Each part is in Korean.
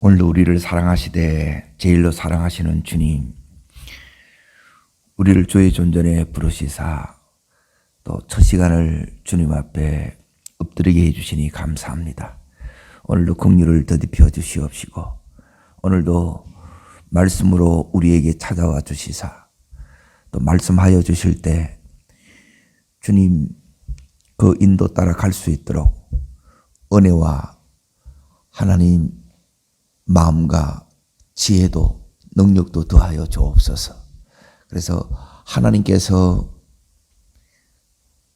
오늘도 우리를 사랑하시되 제일로 사랑하시는 주님, 우리를 주의 존전에 부르시사 또 첫 시간을 주님 앞에 엎드리게 해주시니 감사합니다. 오늘도 긍휼을 더딥혀 주시옵시고 오늘도 말씀으로 우리에게 찾아와 주시사 또 말씀하여 주실 때 주님 그 인도 따라 갈 수 있도록 은혜와 하나님 마음과 지혜도 능력도 더하여 주옵소서. 그래서 하나님께서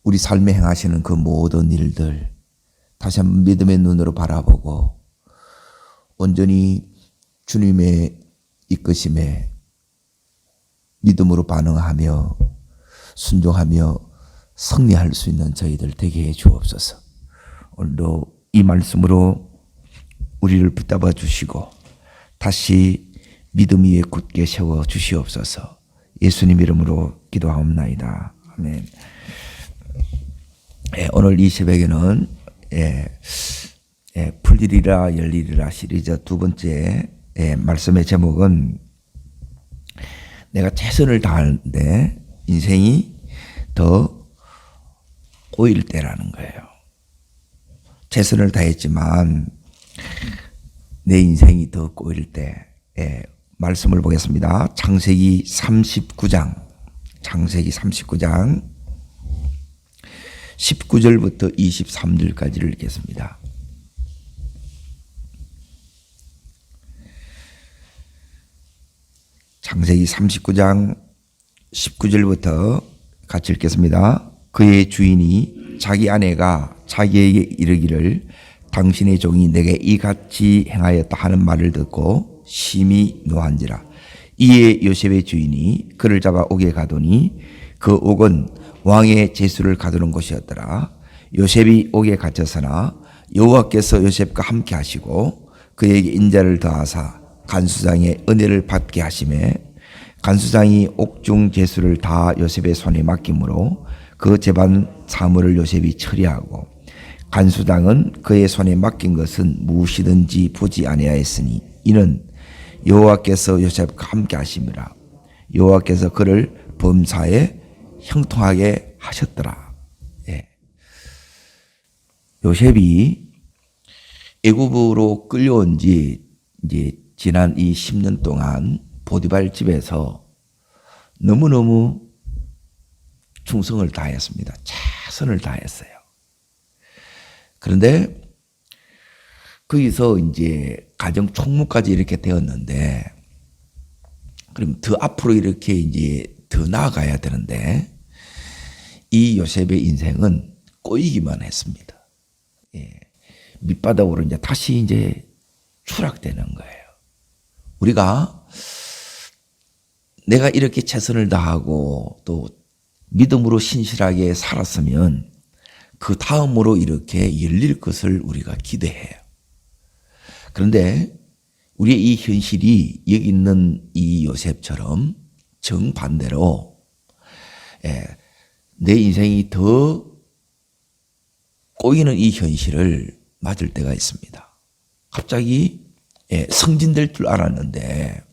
우리 삶에 행하시는 그 모든 일들 다시 한번 믿음의 눈으로 바라보고 온전히 주님의 이끄심에 믿음으로 반응하며 순종하며 승리할 수 있는 저희들 되게 해 주옵소서. 오늘도 이 말씀으로 우리를 붙잡아 주시고 다시 믿음 위에 굳게 세워 주시옵소서. 예수님 이름으로 기도하옵나이다. 아멘. 오늘 이 새벽에는 풀리리라 열리리라 시리즈 두 번째 말씀의 제목은 내가 최선을 다하는데 인생이 더 꼬일 때라는 거예요. 최선을 다했지만 내 인생이 더 꼬일 때 말씀을 보겠습니다. 창세기 39장 19절부터 23절까지를 읽겠습니다. 창세기 39장 19절부터 같이 읽겠습니다. 그의 주인이 자기 아내가 자기에게 이르기를 당신의 종이 내게 이같이 행하였다 하는 말을 듣고 심히 노한지라. 이에 요셉의 주인이 그를 잡아 옥에 가두니 그 옥은 왕의 제수를 가두는 곳이었더라. 요셉이 옥에 갇혔으나 여호와께서 요셉과 함께 하시고 그에게 인자를 더하사 간수장의 은혜를 받게 하시매 간수장이 옥중 제수를 다 요셉의 손에 맡김으로 그 재반 사물을 요셉이 처리하고 간수장은 그의 손에 맡긴 것은 무엇이든지 보지 아니하였으니 이는 여호와께서 요셉과 함께 하심이라. 여호와께서 그를 범사에 형통하게 하셨더라. 요셉이 애굽으로 끌려온 지 이제 지난 이 10년 동안 보디발 집에서 너무너무 충성을 다했습니다. 최선을 다했어요. 그런데 거기서 이제 가정 총무까지 이렇게 되었는데, 그럼 더 앞으로 이렇게 이제 더 나아가야 되는데, 이 요셉의 인생은 꼬이기만 했습니다. 밑바닥으로 이제 다시 이제 추락되는 거예요. 우리가 내가 이렇게 최선을 다하고 또 믿음으로 신실하게 살았으면 그 다음으로 이렇게 열릴 것을 우리가 기대해요. 그런데 우리의 이 현실이 여기 있는 이 요셉처럼 정반대로 내 인생이 더 꼬이는 이 현실을 맞을 때가 있습니다. 갑자기 승진될 줄 알았는데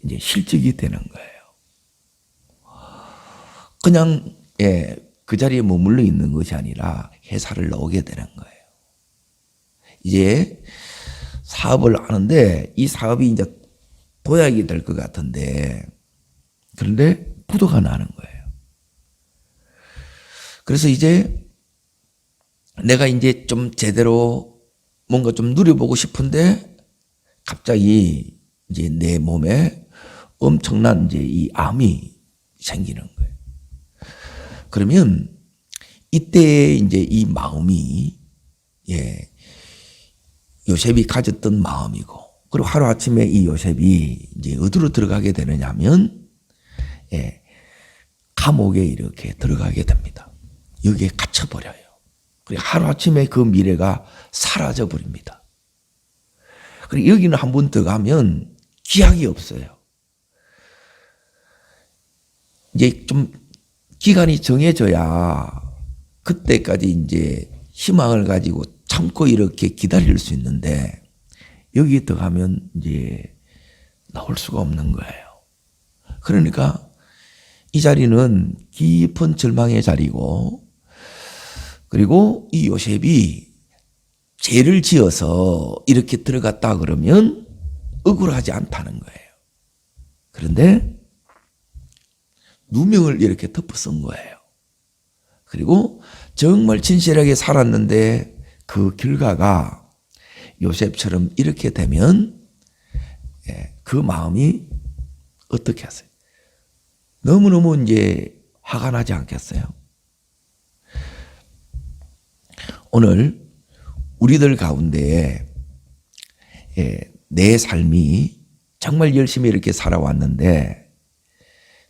이제 실직이 되는 거예요. 그냥 그 자리에 머물러 있는 것이 아니라 회사를 나오게 되는 거예요. 이제 사업을 하는데 이 사업이 이제 도약이 될 것 같은데 그런데 부도가 나는 거예요. 그래서 이제 내가 이제 좀 제대로 뭔가 좀 누려보고 싶은데 갑자기 이제 내 몸에 엄청난 이제 이 암이 생기는 거예요. 그러면 이때 이제 이 마음이 요셉이 가졌던 마음이고, 그리고 하루아침에 이 요셉이 이제 어디로 들어가게 되느냐면 감옥에 이렇게 들어가게 됩니다. 여기에 갇혀버려요. 그리고 하루아침에 그 미래가 사라져 버립니다. 그리고 여기는 한 번 들어가면 기약이 없어요. 이제 좀 기간이 정해져야 그때까지 이제 희망을 가지고 참고 이렇게 기다릴 수 있는데 여기에 들어가면 이제 나올 수가 없는 거예요. 그러니까 이 자리는 깊은 절망의 자리고, 그리고 이 요셉이 죄를 지어서 이렇게 들어갔다 그러면 억울하지 않다는 거예요. 그런데 누명을 이렇게 덮어 쓴 거예요. 그리고 정말 진실하게 살았는데 그 결과가 요셉처럼 이렇게 되면 그 마음이 어떻게 하세요? 너무너무 이제 화가 나지 않겠어요? 오늘 우리들 가운데 내 삶이 정말 열심히 이렇게 살아왔는데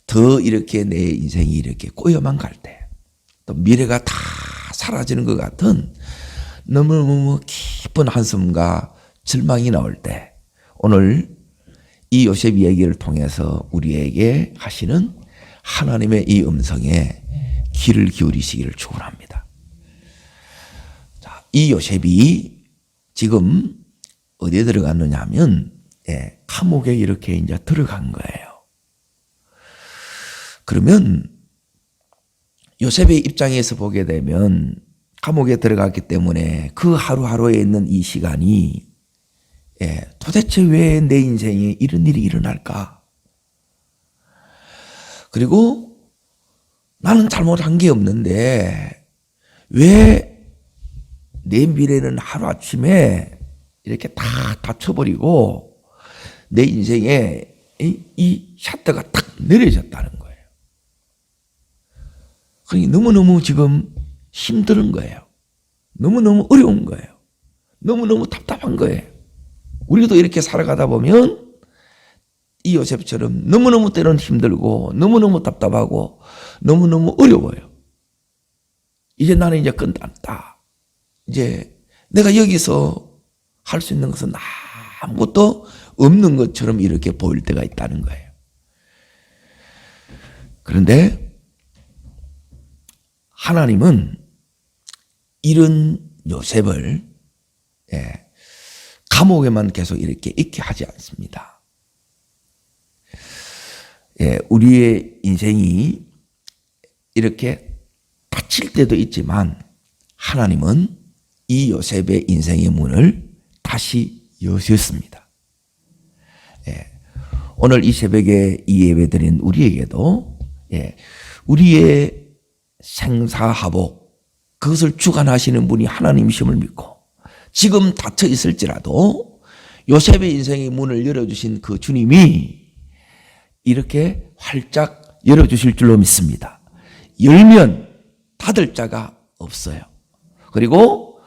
더 이렇게 내 인생이 이렇게 꼬여만 갈 때, 또 미래가 다 사라지는 것 같은 너무너무 깊은 한숨과 절망이 나올 때, 오늘 이 요셉 이야기를 통해서 우리에게 하시는 하나님의 이 음성에 귀를 기울이시기를 축원합니다. 자, 이 요셉이 지금 어디에 들어갔느냐 하면 감옥에 이렇게 이제 들어간 거예요. 그러면 요셉의 입장에서 보게 되면 감옥에 들어갔기 때문에 그 하루하루에 있는 이 시간이 도대체 왜 내 인생에 이런 일이 일어날까? 그리고 나는 잘못한 게 없는데 왜 내 미래는 하루아침에 이렇게 다 닫혀버리고 내 인생에 이 샷터가 탁 내려졌다는 거예요. 그러니 너무너무 지금 힘든 거예요. 너무너무 어려운 거예요. 너무너무 답답한 거예요. 우리도 이렇게 살아가다 보면 이 요셉처럼 너무너무 때로는 힘들고 너무너무 답답하고 너무너무 어려워요. 이제 나는 이제 끝났다. 이제 내가 여기서 할 수 있는 것은 아무것도 없는 것처럼 이렇게 보일 때가 있다는 거예요. 그런데 하나님은 이런 요셉을 감옥에만 계속 이렇게 있게 하지 않습니다. 우리의 인생이 이렇게 닫힐 때도 있지만 하나님은 이 요셉의 인생의 문을 다시 여셨습니다. 오늘 이 새벽에 이 예배 드린 우리에게도 우리의 생사하복, 그것을 주관하시는 분이 하나님이심을 믿고 지금 닫혀 있을지라도 요셉의 인생의 문을 열어주신 그 주님이 이렇게 활짝 열어주실 줄로 믿습니다. 열면 닫을 자가 없어요. 그리고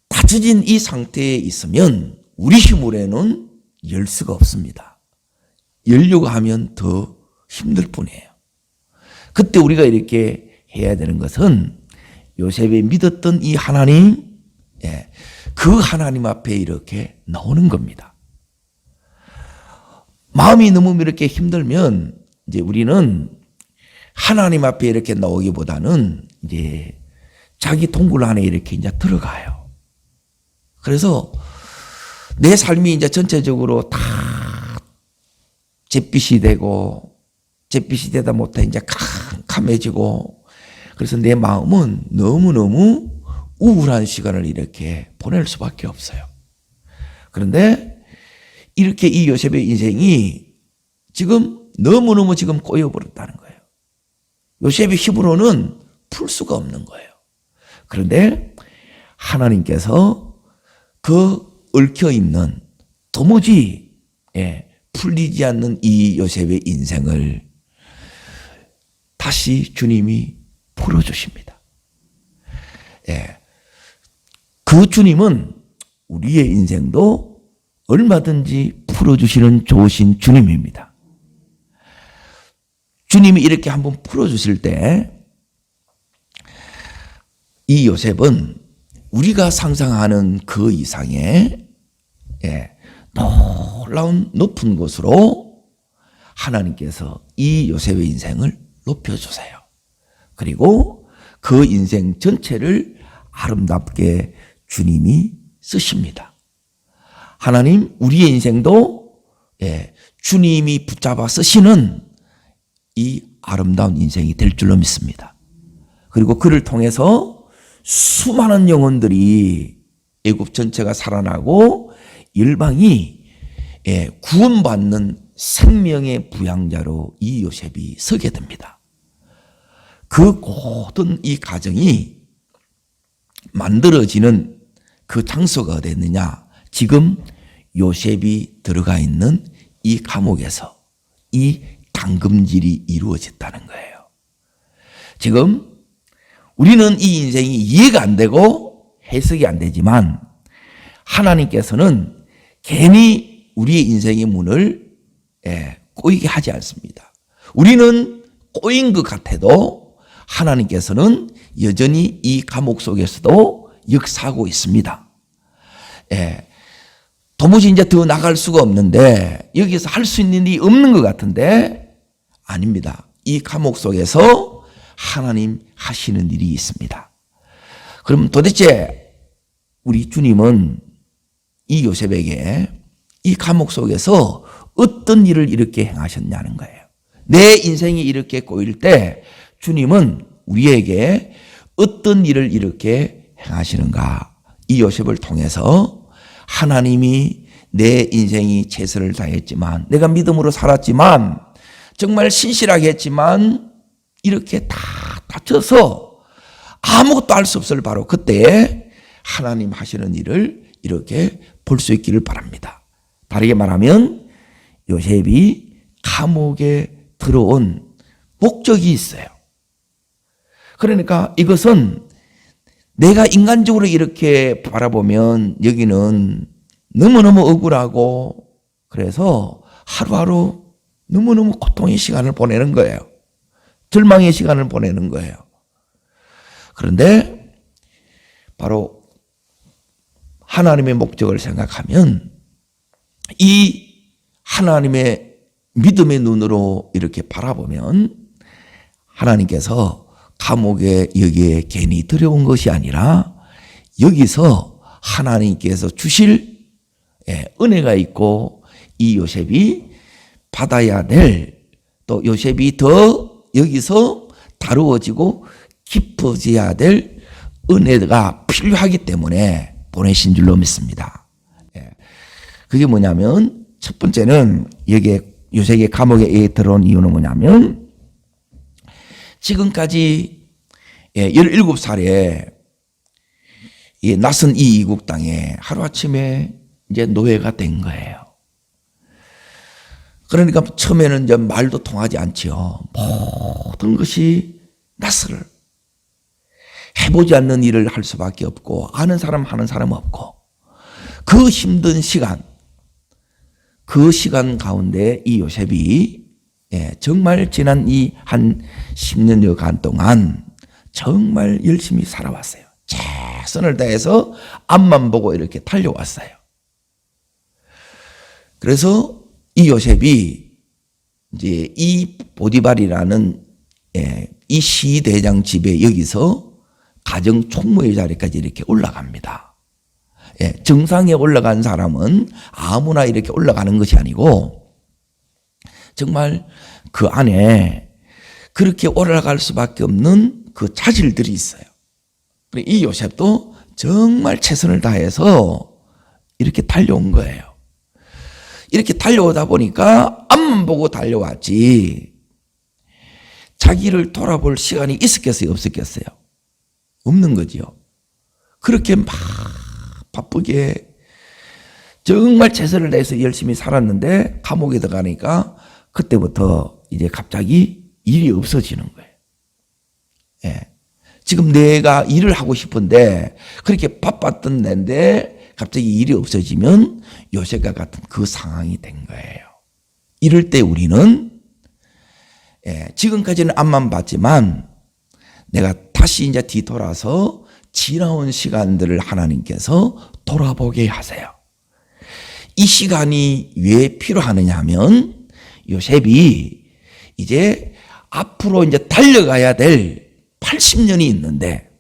닫혀진 이 상태에 있으면 우리 힘으로는 열 수가 없습니다. 열려고 하면 더 힘들 뿐이에요. 그때 우리가 이렇게 해야 되는 것은 요셉이 믿었던 이 하나님, 그 하나님 앞에 이렇게 나오는 겁니다. 마음이 너무 이렇게 힘들면 이제 우리는 하나님 앞에 이렇게 나오기보다는 이제 자기 동굴 안에 이렇게 이제 들어가요. 그래서 내 삶이 이제 전체적으로 다 잿빛이 되고, 잿빛이 되다 못해 이제 캄캄해지고, 그래서 내 마음은 너무너무 우울한 시간을 이렇게 보낼 수밖에 없어요. 그런데 이렇게 이 요셉의 인생이 지금 너무너무 지금 꼬여버렸다는 거예요. 요셉의 힘으로는 풀 수가 없는 거예요. 그런데 하나님께서 그 얽혀있는 도무지 풀리지 않는 이 요셉의 인생을 다시 주님이 풀어주십니다. 그 주님은 우리의 인생도 얼마든지 풀어주시는 좋으신 주님입니다. 주님이 이렇게 한번 풀어주실 때 이 요셉은 우리가 상상하는 그 이상의 놀라운 높은 곳으로 하나님께서 이 요셉의 인생을 높여주세요. 그리고 그 인생 전체를 아름답게 주님이 쓰십니다. 하나님 우리의 인생도 주님이 붙잡아 쓰시는 이 아름다운 인생이 될 줄로 믿습니다. 그리고 그를 통해서 수많은 영혼들이 애굽 전체가 살아나고 열방이 구원받는 생명의 부양자로 이 요셉이 서게 됩니다. 그 모든 이 가정이 만들어지는 그 장소가 어디였느냐? 지금 요셉이 들어가 있는 이 감옥에서 이 당금질이 이루어졌다는 거예요. 지금 우리는 이 인생이 이해가 안 되고 해석이 안 되지만 하나님께서는 괜히 우리의 인생의 문을 꼬이게 하지 않습니다. 우리는 꼬인 것 같아도 하나님께서는 여전히 이 감옥 속에서도 역사하고 있습니다. 도무지 이제 더 나갈 수가 없는데 여기서 할 수 있는 일이 없는 것 같은데 아닙니다. 이 감옥 속에서 하나님 하시는 일이 있습니다. 그럼 도대체 우리 주님은 이 요셉에게 이 감옥 속에서 어떤 일을 이렇게 행하셨냐는 거예요. 내 인생이 이렇게 꼬일 때 주님은 우리에게 어떤 일을 이렇게 행하시는가? 이 요셉을 통해서 하나님이 내 인생이 최선을 다했지만 내가 믿음으로 살았지만 정말 신실하게 했지만 이렇게 다 다쳐서 아무것도 할 수 없을 바로 그때에 하나님 하시는 일을 이렇게 볼 수 있기를 바랍니다. 다르게 말하면 요셉이 감옥에 들어온 목적이 있어요. 그러니까 이것은 내가 인간적으로 이렇게 바라보면 여기는 너무너무 억울하고 그래서 하루하루 너무너무 고통의 시간을 보내는 거예요. 절망의 시간을 보내는 거예요. 그런데 바로 하나님의 목적을 생각하면 이 하나님의 믿음의 눈으로 이렇게 바라보면 하나님께서 감옥에 여기에 괜히 들여온 것이 아니라 여기서 하나님께서 주실 은혜가 있고 이 요셉이 받아야 될 또 요셉이 더 여기서 다루어지고 깊어져야 될 은혜가 필요하기 때문에 보내신 줄로 믿습니다. 그게 뭐냐면 첫 번째는 여기에 요셉이 감옥에 들어온 이유는 뭐냐면 지금까지 17살에 낯선 이 이국 땅에 하루아침에 이제 노예가 된 거예요. 그러니까 처음에는 이제 말도 통하지 않지요. 모든 것이 낯설. 해보지 않는 일을 할 수밖에 없고 아는 사람 하는 사람 없고 그 힘든 시간 그 시간 가운데 이 요셉이 정말 지난 이 한 10년여간 동안 정말 열심히 살아왔어요. 최선을 다해서 앞만 보고 이렇게 달려왔어요. 그래서 이 요셉이 이제 이 보디발이라는 이 시대장 집에 여기서 가정 총무의 자리까지 이렇게 올라갑니다. 정상에 올라간 사람은 아무나 이렇게 올라가는 것이 아니고 정말 그 안에 그렇게 올라갈 수밖에 없는 그 자질들이 있어요. 이 요셉도 정말 최선을 다해서 이렇게 달려온 거예요. 이렇게 달려오다 보니까 앞만 보고 달려왔지 자기를 돌아볼 시간이 있었겠어요? 없었겠어요? 없는 거지요. 그렇게 막 바쁘게 정말 최선을 다해서 열심히 살았는데 감옥에 들어가니까 그때부터 이제 갑자기 일이 없어지는 거예요. 지금 내가 일을 하고 싶은데 그렇게 바빴던 데인데 갑자기 일이 없어지면 요셉과 같은 그 상황이 된 거예요. 이럴 때 우리는 지금까지는 앞만 봤지만 내가 다시 이제 뒤돌아서 지나온 시간들을 하나님께서 돌아보게 하세요. 이 시간이 왜 필요하느냐 하면 요셉이 이제 앞으로 이제 달려가야 될 80년이 있는데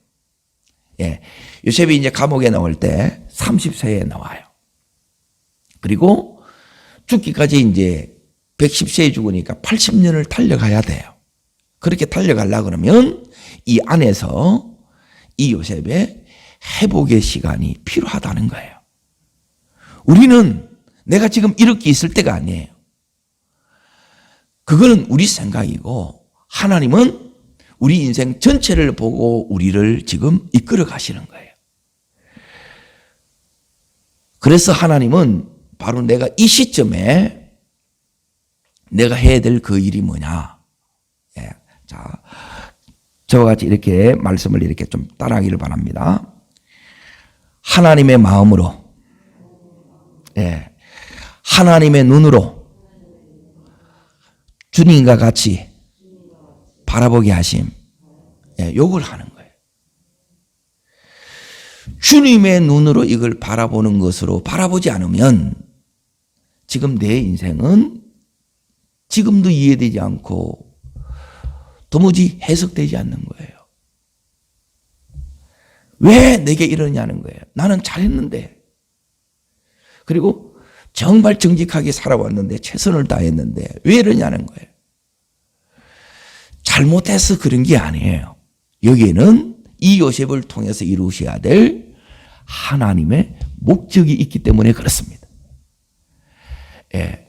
요셉이 이제 감옥에 나올 때 30세에 나와요. 그리고 죽기까지 이제 110세에 죽으니까 80년을 달려가야 돼요. 그렇게 달려가려고 그러면 이 안에서 이 요셉의 회복의 시간이 필요하다는 거예요. 우리는 내가 지금 이렇게 있을 때가 아니에요. 그거는 우리 생각이고 하나님은 우리 인생 전체를 보고 우리를 지금 이끌어 가시는 거예요. 그래서 하나님은 바로 내가 이 시점에 내가 해야 될 그 일이 뭐냐. 예. 자, 저와 같이 이렇게 말씀을 이렇게 좀 따라하기를 바랍니다. 하나님의 마음으로, 예. 하나님의 눈으로 주님과 같이 바라보게 하심. 예, 요걸 하는 거예요. 주님의 눈으로 이걸 바라보는 것으로 바라보지 않으면 지금 내 인생은 지금도 이해되지 않고 도무지 해석되지 않는 거예요. 왜 내게 이러냐는 거예요. 나는 잘했는데, 그리고 정말 정직하게 살아왔는데, 최선을 다했는데 왜 이러냐는 거예요. 잘못해서 그런 게 아니에요. 여기에는 이 요셉을 통해서 이루셔야 될 하나님의 목적이 있기 때문에 그렇습니다. 예.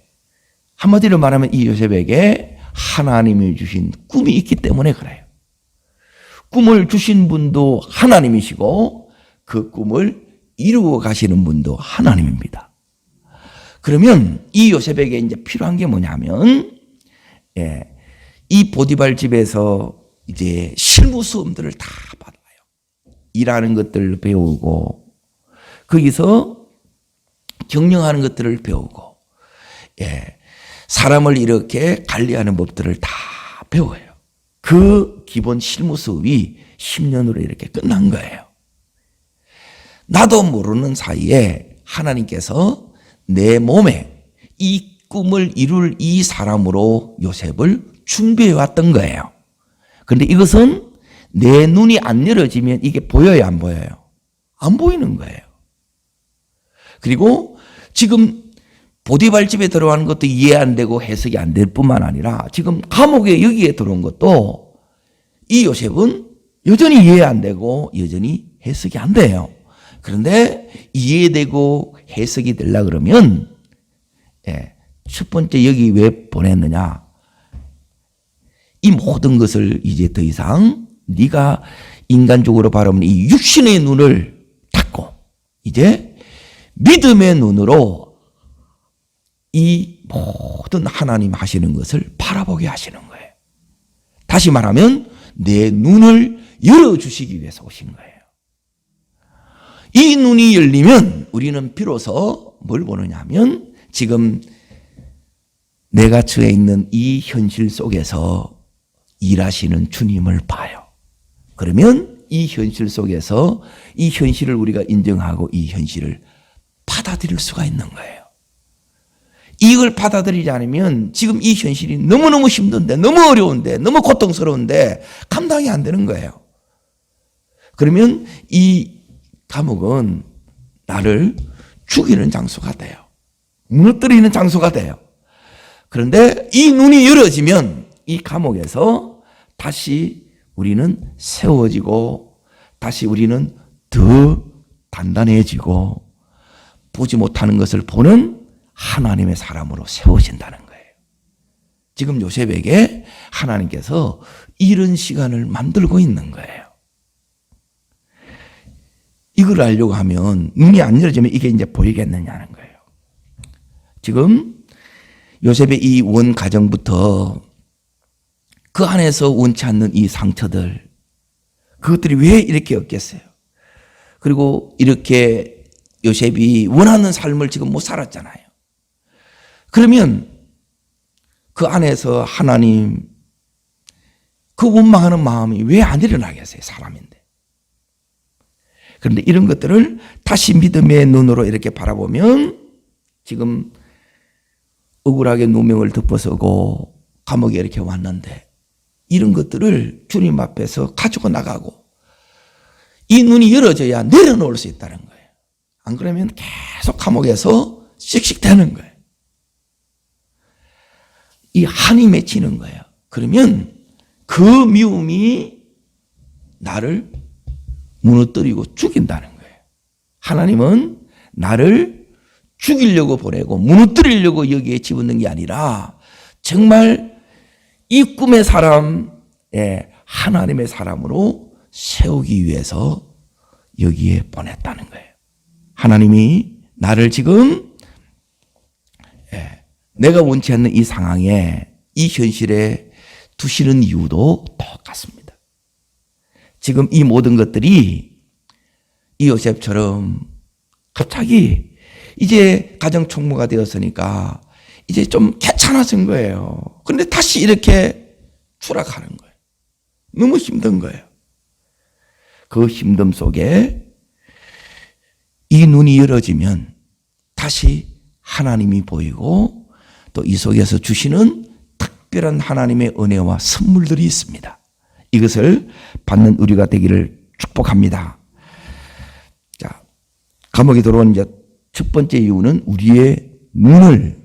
한마디로 말하면 이 요셉에게 하나님이 주신 꿈이 있기 때문에 그래요. 꿈을 주신 분도 하나님이시고 그 꿈을 이루어 가시는 분도 하나님입니다. 그러면 이 요셉에게 이제 필요한 게 뭐냐면, 예, 이 보디발 집에서 이제 실무 수험들을 다 받아요. 일하는 것들을 배우고, 거기서 경영하는 것들을 배우고, 예, 사람을 이렇게 관리하는 법들을 다 배워요. 그 기본 실무 수업이 10년으로 이렇게 끝난 거예요. 나도 모르는 사이에 하나님께서 내 몸에 이 꿈을 이룰 이 사람으로 요셉을 준비해 왔던 거예요. 그런데 이것은 내 눈이 안 열어지면 이게 보여요, 안 보여요? 안 보이는 거예요. 그리고 지금 보디발 집에 들어가는 것도 이해 안 되고 해석이 안 될 뿐만 아니라 지금 감옥에 여기에 들어온 것도 이 요셉은 여전히 이해 안 되고 여전히 해석이 안 돼요. 그런데 이해되고 해석이 되려고 그러면, 예, 첫 번째 여기 왜 보냈느냐. 이 모든 것을 이제 더 이상 네가 인간적으로 바라보는 이 육신의 눈을 닫고 이제 믿음의 눈으로 이 모든 하나님 하시는 것을 바라보게 하시는 거예요. 다시 말하면 내 눈을 열어주시기 위해서 오신 거예요. 이 눈이 열리면 우리는 비로소 뭘 보느냐 하면 지금 내가 처해 있는 이 현실 속에서 일하시는 주님을 봐요. 그러면 이 현실 속에서 이 현실을 우리가 인정하고 이 현실을 받아들일 수가 있는 거예요. 이걸 받아들이지 않으면 지금 이 현실이 너무너무 힘든데, 너무 어려운데, 너무 고통스러운데 감당이 안 되는 거예요. 그러면 이 감옥은 나를 죽이는 장소가 돼요. 무너뜨리는 장소가 돼요. 그런데 이 눈이 열어지면 이 감옥에서 다시 우리는 세워지고 다시 우리는 더 단단해지고 보지 못하는 것을 보는 하나님의 사람으로 세워진다는 거예요. 지금 요셉에게 하나님께서 이런 시간을 만들고 있는 거예요. 이걸 알려고 하면 눈이 안 열어지면 이게 이제 보이겠느냐는 거예요. 지금 요셉의 이 원 가정부터 그 안에서 원치 않는 이 상처들, 그것들이 왜 이렇게 없겠어요? 그리고 이렇게 요셉이 원하는 삶을 지금 못 살았잖아요. 그러면 그 안에서 하나님, 그 원망하는 마음이 왜 안 일어나겠어요? 사람인데. 그런데 이런 것들을 다시 믿음의 눈으로 이렇게 바라보면 지금 억울하게 누명을 덮어서고 감옥에 이렇게 왔는데 이런 것들을 주님 앞에서 가지고 나가고 이 눈이 열어져야 내려놓을 수 있다는 거예요. 안 그러면 계속 감옥에서 씩씩대는 거예요. 이 한이 맺히는 거예요. 그러면 그 미움이 나를 무너뜨리고 죽인다는 거예요. 하나님은 나를 죽이려고 보내고 무너뜨리려고 여기에 집어넣는 게 아니라 정말 이 꿈의 사람, 하나님의 사람으로 세우기 위해서 여기에 보냈다는 거예요. 하나님이 나를 지금 내가 원치 않는 이 상황에, 이 현실에 두시는 이유도 똑같습니다. 지금 이 모든 것들이 이 요셉처럼 갑자기 이제 가정 총무가 되었으니까 이제 좀 괜찮아진 거예요. 그런데 다시 이렇게 추락하는 거예요. 너무 힘든 거예요. 그 힘듦 속에 이 눈이 열어지면 다시 하나님이 보이고 또 이 속에서 주시는 특별한 하나님의 은혜와 선물들이 있습니다. 이것을 받는 우리가 되기를 축복합니다. 자, 감옥에 들어온 이제 첫 번째 이유는 우리의 눈을,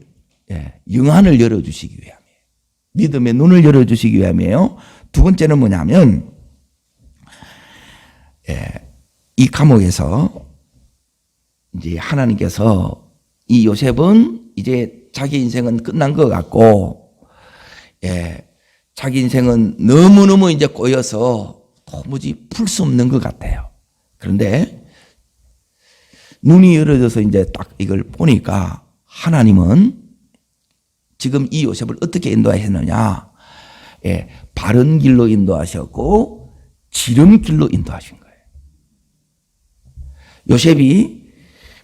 영안을 열어주시기 위함이에요. 믿음의 눈을 열어주시기 위함이에요. 두 번째는 뭐냐면, 이 감옥에서 이제 하나님께서 이 요셉은 이제 자기 인생은 끝난 것 같고, 자기 인생은 너무너무 이제 꼬여서 도무지 풀 수 없는 것 같아요. 그런데 눈이 열어져서 이제 딱 이걸 보니까 하나님은 지금 이 요셉을 어떻게 인도하셨느냐? 바른 길로 인도하셨고 지름길로 인도하신 거예요. 요셉이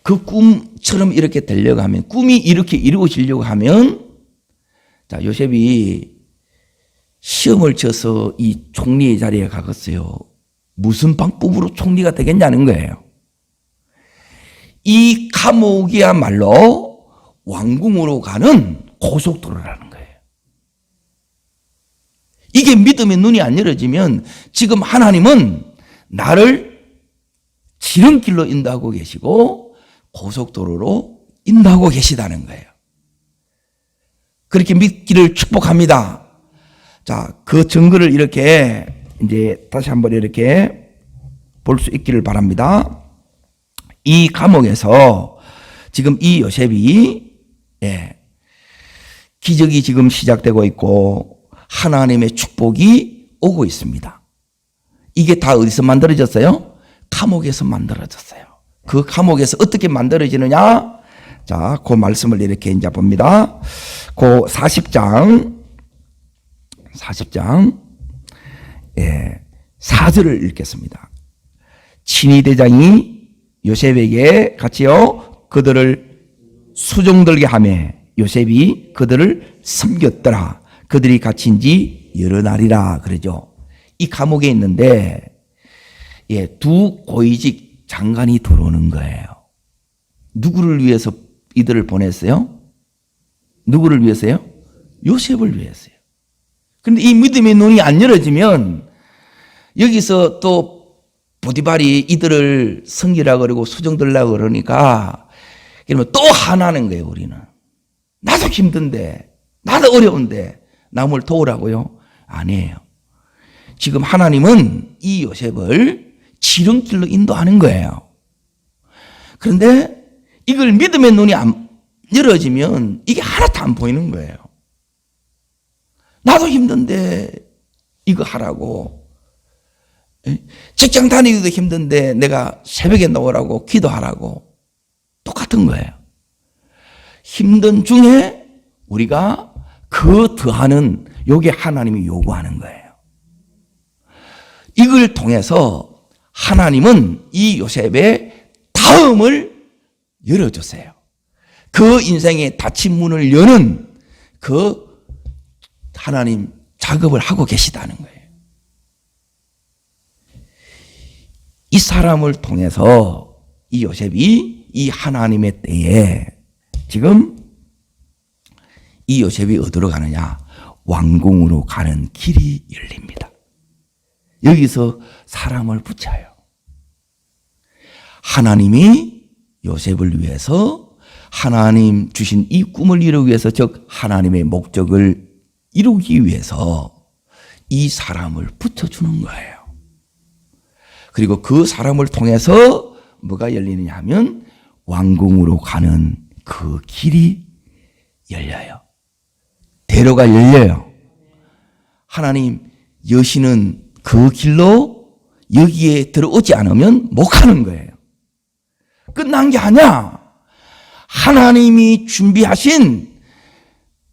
그 꿈처럼 이렇게 되려고 하면, 꿈이 이렇게 이루어지려고 하면, 자, 요셉이 시험을 쳐서 이 총리의 자리에 가겠어요. 무슨 방법으로 총리가 되겠냐는 거예요. 이 감옥이야말로 왕궁으로 가는 고속도로라는 거예요. 이게 믿음의 눈이 안 열어지면 지금 하나님은 나를 지름길로 인도하고 계시고 고속도로로 인도하고 계시다는 거예요. 그렇게 믿기를 축복합니다. 자, 그 증거를 이렇게 이제 다시 한번 이렇게 볼 수 있기를 바랍니다. 이 감옥에서 지금 이 요셉이 기적이 지금 시작되고 있고 하나님의 축복이 오고 있습니다. 이게 다 어디서 만들어졌어요? 감옥에서 만들어졌어요. 그 감옥에서 어떻게 만들어지느냐? 자, 그 말씀을 이렇게 이제 봅니다. 그 40장 4절을 읽겠습니다. 친위대장이 요셉에게 같이요 그들을 수종들게 하며 요셉이 그들을 섬겼더라. 그들이 갇힌 지 여러 날이라 그러죠. 이 감옥에 있는데 두 고위직 장관이 들어오는 거예요. 누구를 위해서 이들을 보냈어요? 누구를 위해서요? 요셉을 위해서요. 그런데 이 믿음의 눈이 안 열어지면 여기서 또 보디발이 이들을 섬기라 그러고 수종들라고 그러니까 그러면 또 화나는 거예요. 우리는 나도 힘든데 나도 어려운데 남을 도우라고요? 아니에요. 지금 하나님은 이 요셉을 지름길로 인도하는 거예요. 그런데 이걸 믿음의 눈이 안 열어지면 이게 하나도 안 보이는 거예요. 나도 힘든데 이거 하라고, 직장 다니기도 힘든데 내가 새벽에 나오라고 기도하라고, 똑같은 거예요. 힘든 중에 우리가 그 더하는 요게 하나님이 요구하는 거예요. 이걸 통해서 하나님은 이 요셉의 다음을 열어주세요. 그 인생의 닫힌 문을 여는 그 하나님 작업을 하고 계시다는 거예요. 이 사람을 통해서 이 요셉이 이 하나님의 때에 지금 이 요셉이 어디로 가느냐? 왕궁으로 가는 길이 열립니다. 여기서 사람을 붙여요. 하나님이 요셉을 위해서 하나님 주신 이 꿈을 이루기 위해서, 즉 하나님의 목적을 이루기 위해서 이 사람을 붙여주는 거예요. 그리고 그 사람을 통해서 뭐가 열리느냐 하면 왕궁으로 가는 그 길이 열려요. 대로가 열려요. 하나님 여시는 그 길로 여기에 들어오지 않으면 못 가는 거예요. 끝난 게 아니야. 하나님이 준비하신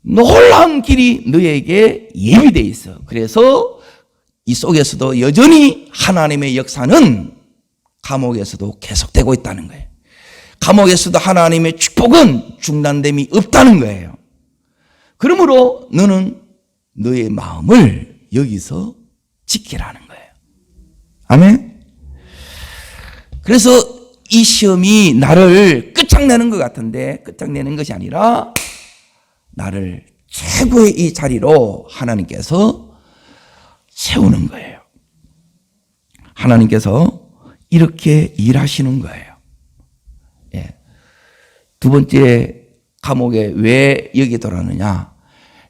놀라운 길이 너에게 예비되어 있어. 그래서 이 속에서도 여전히 하나님의 역사는 감옥에서도 계속되고 있다는 거예요. 감옥에서도 하나님의 축복은 중단됨이 없다는 거예요. 그러므로 너는 너의 마음을 여기서 지키라는 거예요. 아멘. 그래서 이 시험이 나를 끝장내는 것 같은데 끝장내는 것이 아니라 나를 최고의 이 자리로 하나님께서 세우는 거예요. 하나님께서 이렇게 일하시는 거예요. 예. 두 번째, 감옥에 왜 여기 들어가느냐?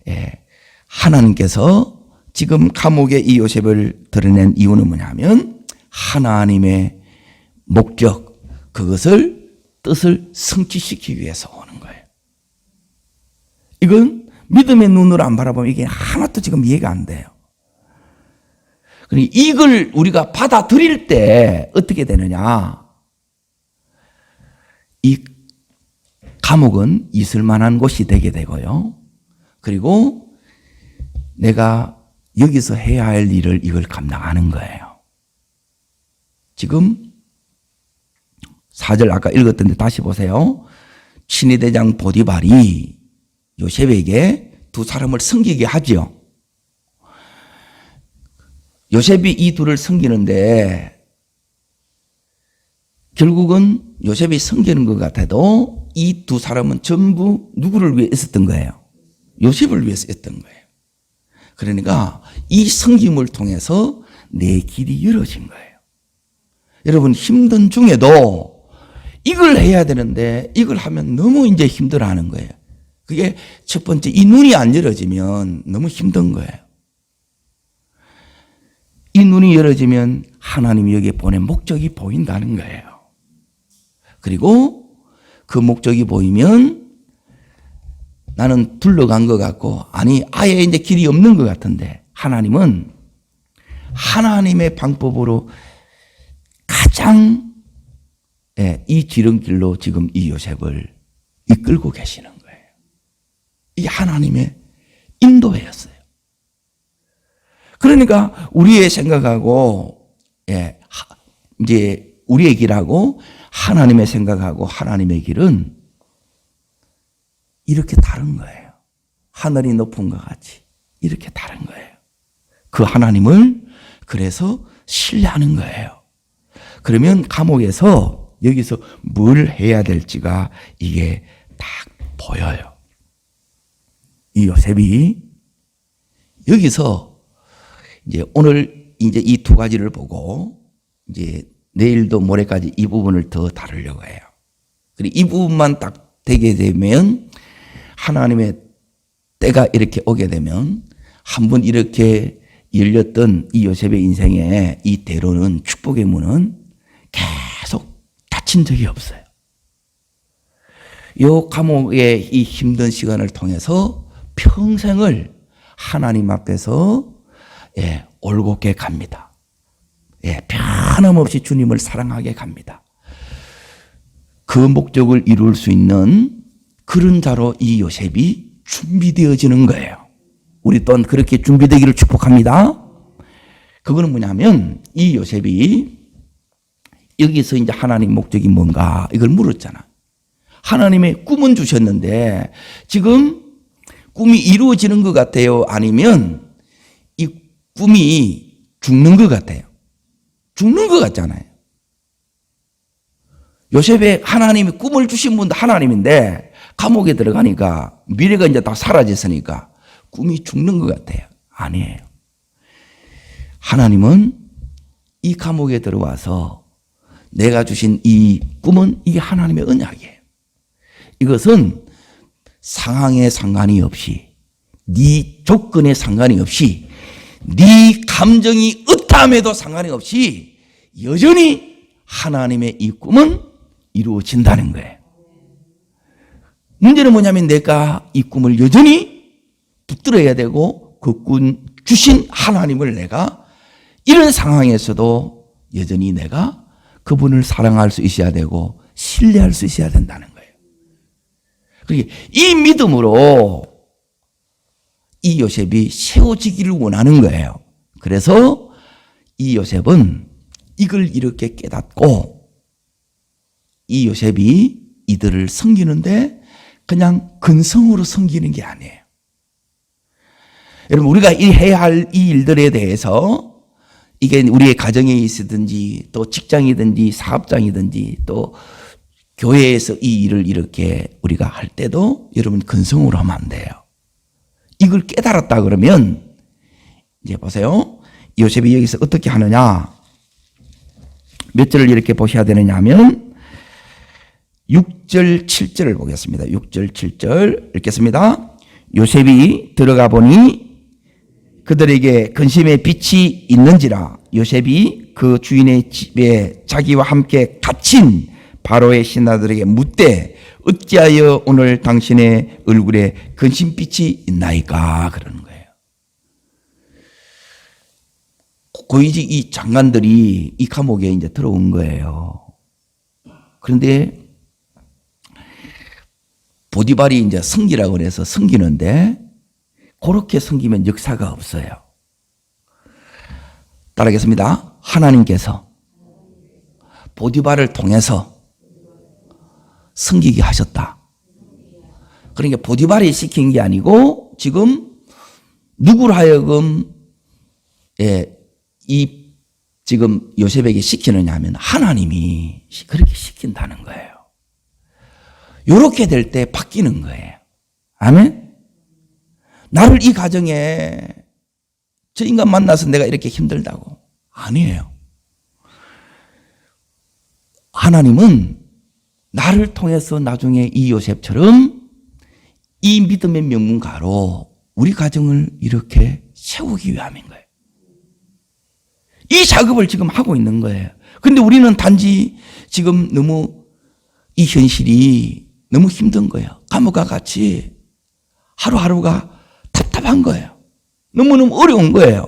예. 하나님께서 지금 감옥에 이 요셉을 드러낸 이유는 뭐냐면 하나님의 목적, 그것을 뜻을 성취시키기 위해서 오는 거예요. 이건 믿음의 눈으로 안 바라보면 이게 하나도 지금 이해가 안 돼요. 이걸 우리가 받아들일 때 어떻게 되느냐? 이 감옥은 있을 만한 곳이 되게 되고요. 그리고 내가 여기서 해야 할 일을 이걸 감당하는 거예요. 지금 4절 아까 읽었던데 다시 보세요. 친위대장 보디발이 요셉에게 두 사람을 섬기게 하죠. 요셉이 이 둘을 섬기는데 결국은 요셉이 섬기는 것 같아도 이 두 사람은 전부 누구를 위해 있었던 거예요? 요셉을 위해서 했던 거예요. 그러니까 이 섬김을 통해서 내 길이 열어진 거예요. 여러분 힘든 중에도 이걸 해야 되는데 이걸 하면 너무 이제 힘들어하는 거예요. 그게 첫 번째, 이 눈이 안 열어지면 너무 힘든 거예요. 이 눈이 열어지면 하나님이 여기에 보낸 목적이 보인다는 거예요. 그리고 그 목적이 보이면 나는 둘러간 것 같고, 아니 아예 이제 길이 없는 것 같은데 하나님은 하나님의 방법으로 가장 이 지름길로 지금 이 요셉을 이끌고 계시는 거예요. 이게 하나님의 인도였어요. 그러니까 우리의 생각하고 이제 우리의 길하고 하나님의 생각하고 하나님의 길은 이렇게 다른 거예요. 하늘이 높은 것 같이 이렇게 다른 거예요. 그 하나님을 그래서 신뢰하는 거예요. 그러면 감옥에서 여기서 뭘 해야 될지가 이게 딱 보여요. 이 요셉이 여기서 이제 오늘 이제 이 두 가지를 보고 이제 내일도 모레까지 이 부분을 더 다루려고 해요. 그리고 이 부분만 딱 되게 되면 하나님의 때가 이렇게 오게 되면 한번 이렇게 열렸던 이 요셉의 인생에 이 대로는 축복의 문은 계속 닫힌 적이 없어요. 이 감옥의 이 힘든 시간을 통해서 평생을 하나님 앞에서 올곧게 갑니다. 변함없이 주님을 사랑하게 갑니다. 그 목적을 이룰 수 있는 그런 자로 이 요셉이 준비되어지는 거예요. 우리 또한 그렇게 준비되기를 축복합니다. 그거는 뭐냐면 이 요셉이 여기서 이제 하나님 목적이 뭔가 이걸 물었잖아. 하나님의 꿈은 주셨는데 지금 꿈이 이루어지는 것 같아요? 아니면 이 꿈이 죽는 것 같아요? 죽는 것 같잖아요. 요셉의 하나님이 꿈을 주신 분도 하나님인데 감옥에 들어가니까 미래가 이제 다 사라졌으니까 꿈이 죽는 것 같아요. 아니에요. 하나님은 이 감옥에 들어와서 내가 주신 이 꿈은 이게 하나님의 언약이에요. 이것은 상황에 상관이 없이, 네 조건에 상관이 없이, 네 감정이 어떠함에도 상관이 없이 여전히 하나님의 이 꿈은 이루어진다는 거예요. 문제는 뭐냐면 내가 이 꿈을 여전히 붙들어야 되고 그 꿈 주신 하나님을 내가 이런 상황에서도 여전히 내가 그분을 사랑할 수 있어야 되고 신뢰할 수 있어야 된다는 거예요. 그러니까 이 믿음으로 이 요셉이 세워지기를 원하는 거예요. 그래서 이 요셉은 이걸 이렇게 깨닫고 이 요셉이 이들을 섬기는데 그냥 근성으로 섬기는 게 아니에요. 여러분, 우리가 해야 할 이 일들에 대해서 이게 우리의 가정에 있든지 또 직장이든지 사업장이든지 또 교회에서 이 일을 이렇게 우리가 할 때도 여러분 근성으로 하면 안 돼요. 이걸 깨달았다 그러면 이제 보세요. 요셉이 여기서 어떻게 하느냐. 몇 절을 이렇게 보셔야 되느냐 하면 6절 7절을 보겠습니다. 6절 7절 읽겠습니다. 요셉이 들어가 보니 그들에게 근심의 빛이 있는지라. 요셉이 그 주인의 집에 자기와 함께 갇힌 바로의 신하들에게 묻되 어찌하여 오늘 당신의 얼굴에 근심빛이 있나이까 그러는 거예요. 거의 이 장관들이 이 감옥에 이제 들어온 거예요. 그런데 보디발이 이제 섬기라고 해서 섬기는데 그렇게 섬기면 역사가 없어요. 따라하겠습니다. 하나님께서 보디발을 통해서 섬기게 하셨다. 그러니까 보디발이 시킨 게 아니고 지금 누구를 하여금 이 지금 요셉에게 시키느냐 하면 하나님이 그렇게 시킨다는 거예요. 이렇게 될 때 바뀌는 거예요. 아멘? 나를 이 가정에 저 인간 만나서 내가 이렇게 힘들다고. 아니에요. 하나님은 나를 통해서 나중에 이 요셉처럼 이 믿음의 명문가로 우리 가정을 이렇게 세우기 위함인 거예요. 이 작업을 지금 하고 있는 거예요. 근데 우리는 단지 지금 너무 이 현실이 너무 힘든 거예요. 감옥과 같이 하루하루가 답답한 거예요. 너무너무 어려운 거예요.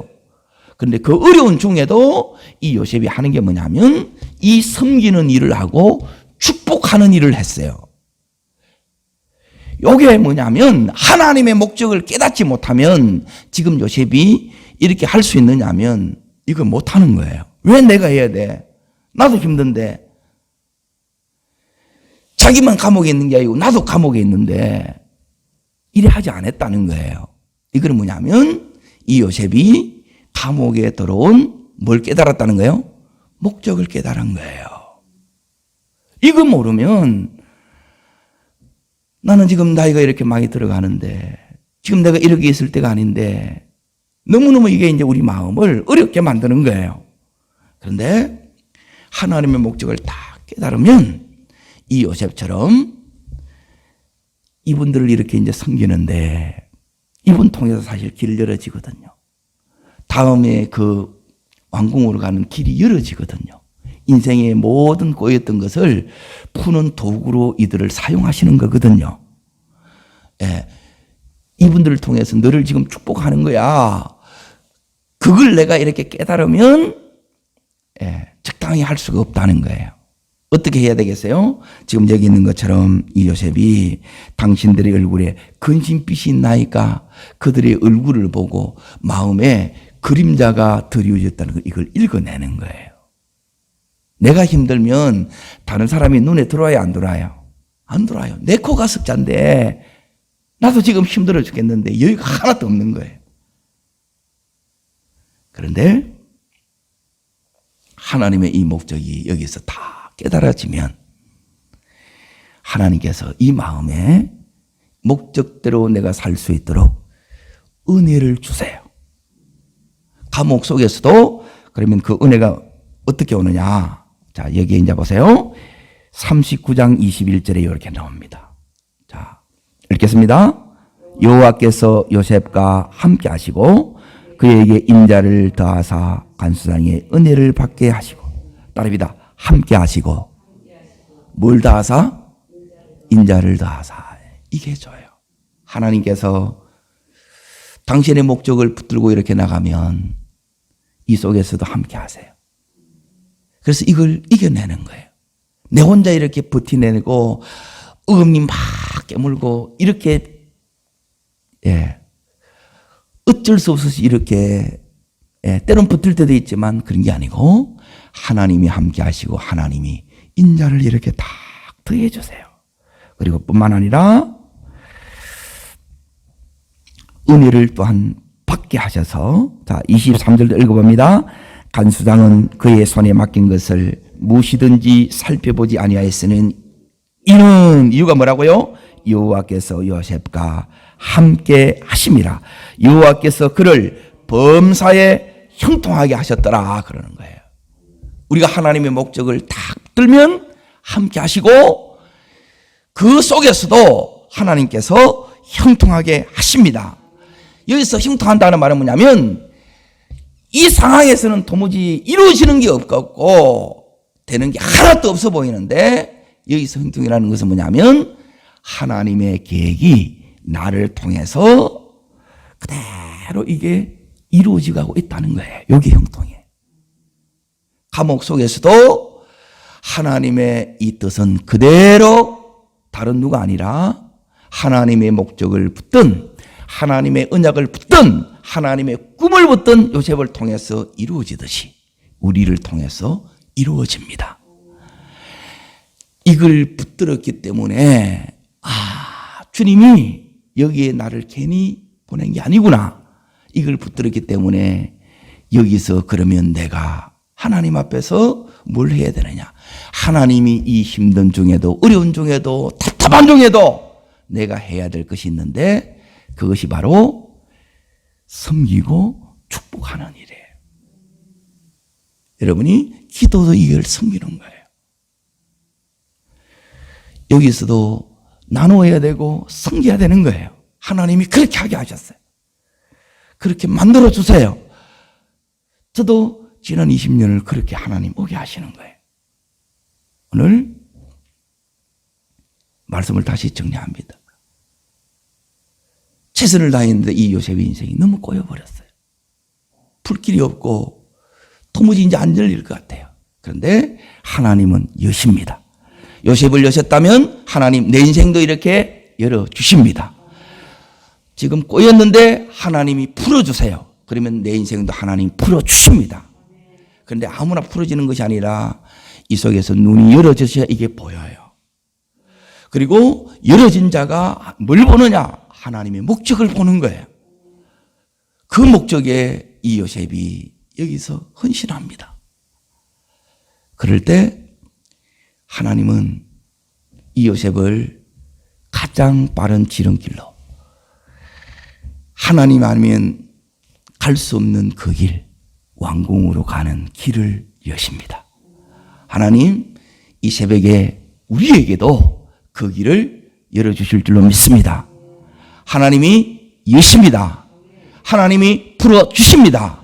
그런데 그 어려운 중에도 이 요셉이 하는 게 뭐냐면 이 섬기는 일을 하고 축복하는 일을 했어요. 이게 뭐냐면 하나님의 목적을 깨닫지 못하면 지금 요셉이 이렇게 할 수 있느냐 하면 이거 못하는 거예요. 왜 내가 해야 돼? 나도 힘든데. 자기만 감옥에 있는 게 아니고 나도 감옥에 있는데 이래 하지 않았다는 거예요. 이건 뭐냐면 이 요셉이 감옥에 들어온 뭘 깨달았다는 거예요? 목적을 깨달은 거예요. 이거 모르면 나는 지금 나이가 이렇게 많이 들어가는데 지금 내가 이렇게 있을 때가 아닌데 너무너무 이게 이제 우리 마음을 어렵게 만드는 거예요. 그런데 하나님의 목적을 다 깨달으면 이 요셉처럼 이분들을 이렇게 이제 섬기는데 이분 통해서 사실 길이 열어지거든요. 다음에 그 왕궁으로 가는 길이 열어지거든요. 인생의 모든 꼬였던 것을 푸는 도구로 이들을 사용하시는 거거든요. 예. 이분들을 통해서 너를 지금 축복하는 거야. 그걸 내가 이렇게 깨달으면 적당히 할 수가 없다는 거예요. 어떻게 해야 되겠어요? 지금 여기 있는 것처럼 이 요셉이 당신들의 얼굴에 근심빛이 있나이까 그들의 얼굴을 보고 마음에 그림자가 드리워졌다는 걸 이걸 읽어내는 거예요. 내가 힘들면 다른 사람이 눈에 들어와야 안 들어와요? 안 들어와요. 내 코가 석자인데 나도 지금 힘들어 죽겠는데 여유가 하나도 없는 거예요. 그런데 하나님의 이 목적이 여기서 다 깨달아지면 하나님께서 이 마음에 목적대로 내가 살 수 있도록 은혜를 주세요. 감옥 속에서도 그러면 그 은혜가 어떻게 오느냐? 자, 여기 이제 보세요. 39장 21절에 이렇게 나옵니다. 읽겠습니다. 여호와께서 요셉과 함께 하시고 그에게 인자를 더하사 간수장의 은혜를 받게 하시고, 따릅니다. 함께 하시고 뭘 더하사? 인자를 더하사. 이게 줘요. 하나님께서 당신의 목적을 붙들고 이렇게 나가면 이 속에서도 함께 하세요. 그래서 이걸 이겨내는 거예요. 내 혼자 이렇게 버티내고 어금니 막 깨물고 이렇게 어쩔 수 없이 이렇게 때론 붙을 때도 있지만 그런 게 아니고 하나님이 함께 하시고 하나님이 인자를 이렇게 딱 더해 주세요. 그리고 뿐만 아니라 은혜를 또한 받게 하셔서, 자 23절도 읽어봅니다. 간수장은 그의 손에 맡긴 것을 무엇이든지 살펴보지 아니하였으는 이는, 이유가 뭐라고요? 여호와께서 요셉과 함께 하심이라. 여호와께서 그를 범사에 형통하게 하셨더라 그러는 거예요. 우리가 하나님의 목적을 딱 들면 함께 하시고 그 속에서도 하나님께서 형통하게 하십니다. 여기서 형통한다는 말은 뭐냐면 이 상황에서는 도무지 이루어지는 게 없고 되는 게 하나도 없어 보이는데, 여기서 형통이라는 것은 뭐냐면 하나님의 계획이 나를 통해서 그대로 이게 이루어지고 있다는 거예요. 여기 형통이에요. 감옥 속에서도 하나님의 이 뜻은 그대로 다른 누가 아니라 하나님의 목적을 붙든 하나님의 언약을 붙든 하나님의 꿈을 붙든 요셉을 통해서 이루어지듯이 우리를 통해서 이루어집니다. 이걸 붙들었기 때문에 주님이 여기에 나를 괜히 보낸 게 아니구나. 이걸 붙들었기 때문에 여기서 그러면 내가 하나님 앞에서 뭘 해야 되느냐. 하나님이 이 힘든 중에도 어려운 중에도 답답한 중에도 내가 해야 될 것이 있는데 그것이 바로 섬기고 축복하는 일이에요. 여러분이 기도도 이걸 섬기는 거예요. 여기서도 나누어야 되고 섬겨야 되는 거예요. 하나님이 그렇게 하게 하셨어요. 그렇게 만들어 주세요. 저도 지난 20년을 그렇게 하나님 오게 하시는 거예요. 오늘 말씀을 다시 정리합니다. 최선을 다했는데 이 요셉의 인생이 너무 꼬여버렸어요. 풀길이 없고 도무지 이제 안 열릴 것 같아요. 그런데 하나님은 여십니다. 요셉을 여셨다면 하나님 내 인생도 이렇게 열어주십니다. 지금 꼬였는데 하나님이 풀어주세요. 그러면 내 인생도 하나님 풀어주십니다. 그런데 아무나 풀어지는 것이 아니라 이 속에서 눈이 열어져야 이게 보여요. 그리고 열어진 자가 뭘 보느냐? 하나님의 목적을 보는 거예요. 그 목적에 이 요셉이 여기서 헌신합니다. 그럴 때 하나님은 이 요셉을 가장 빠른 지름길로, 하나님 아니면 갈 수 없는 그 길, 왕궁으로 가는 길을 여십니다. 하나님 이 새벽에 우리에게도 그 길을 열어주실 줄로 믿습니다. 하나님이 여십니다. 하나님이 풀어주십니다.